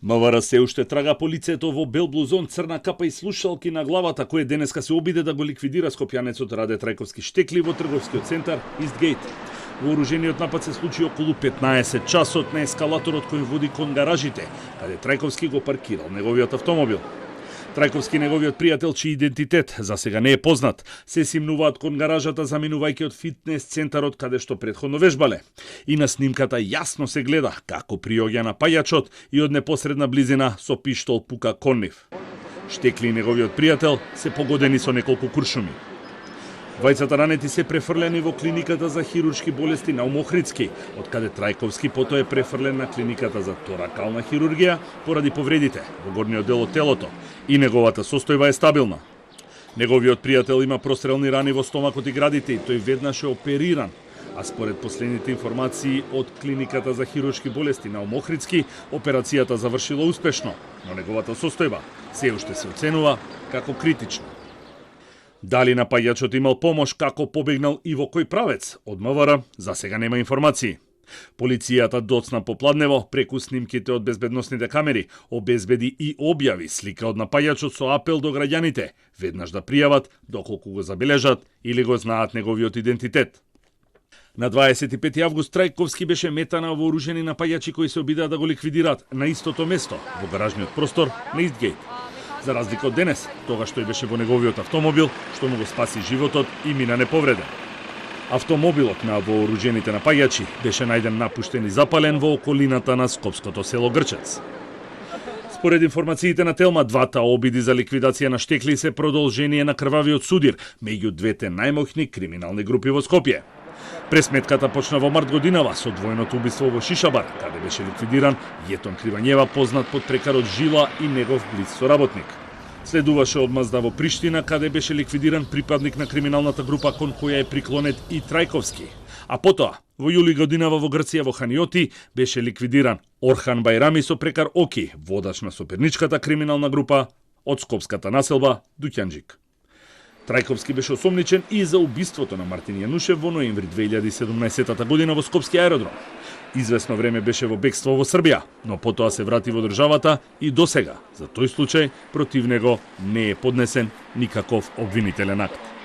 МВР се уште трага по лицето во бел блузон, црна капа и слушалки на главата, кој денеска се обиде да го ликвидира скопјанецот Раде Трајковски Штекли во трговскиот центар Истгейт. Вооружениот напад се случи околу 15 часот на ескалаторот кој води кон гаражите, каде Трајковски го паркирал неговиот автомобил. Трајковски и неговиот пријател, чиј идентитет за сега не е познат, се симнуваат кон гаражата заминувајќи од фитнес центарот каде што претходно вежбале. И на снимката јасно се гледа како приоѓа напајачот и од непосредна близина со пиштол пука кон нив. Штекли и неговиот пријател се погодени со неколку куршуми. Двајцата ранети се префрлени во клиниката за хируршки болести на Охридски, од каде Трајковски потоа е префрлен на клиниката за торакална хирургија поради повредите во горниот дел од телото и неговата состојба е стабилна. Неговиот пријател има прострелни рани во стомакот и градите и тој веднаш е опериран, а според последните информации од клиниката за хируршки болести на Охридски, операцијата завршила успешно, но неговата состојба се уште се оценува како критична. Дали напаѓачот имал помош, како побегнал и во кој правец, од МВР за сега нема информации. Полицијата доцна попладнево, преку снимките од безбедносните камери, обезбеди и објави слика од напаѓачот со апел до граѓаните, веднаш да пријават доколку го забележат или го знаат неговиот идентитет. На 25 август Трајковски беше мета на вооружени напаѓачи кои се обидеа да го ликвидираат на истото место, во гаражниот простор на Истгейт. За разлика од денес, тогаш тој беше во неговиот автомобил, што му го спаси животот и мина неповреден. Автомобилот на вооружените напаѓачи беше најден напуштен и запален во околината на скопското село Грчец. Според информациите на Телма, двата обиди за ликвидација на Штекли се продолжение на крвавиот судир меѓу двете најмоќни криминални групи во Скопје. Пресметката почна во март годинава со двојното убиство во Шишабар, каде беше ликвидиран Јетон Кривањева, познат под прекарот Жила и негов близ соработник. Следуваше одмазда во Приштина, каде беше ликвидиран припадник на криминалната група кон која е приклонет и Трајковски. А потоа, во јули годинава во Грција во Ханиоти, беше ликвидиран Орхан Бајрами со прекар Оки, водач на соперничката криминална група од скопската населба Дуќанџик. Трајковски беше осомничен и за убиството на Мартин Јанушев во ноември 2017 година во Скопски аеродром. Извесно време беше во бегство во Србија, но потоа се врати во државата и досега, за тој случај, против него не е поднесен никаков обвинителен акт.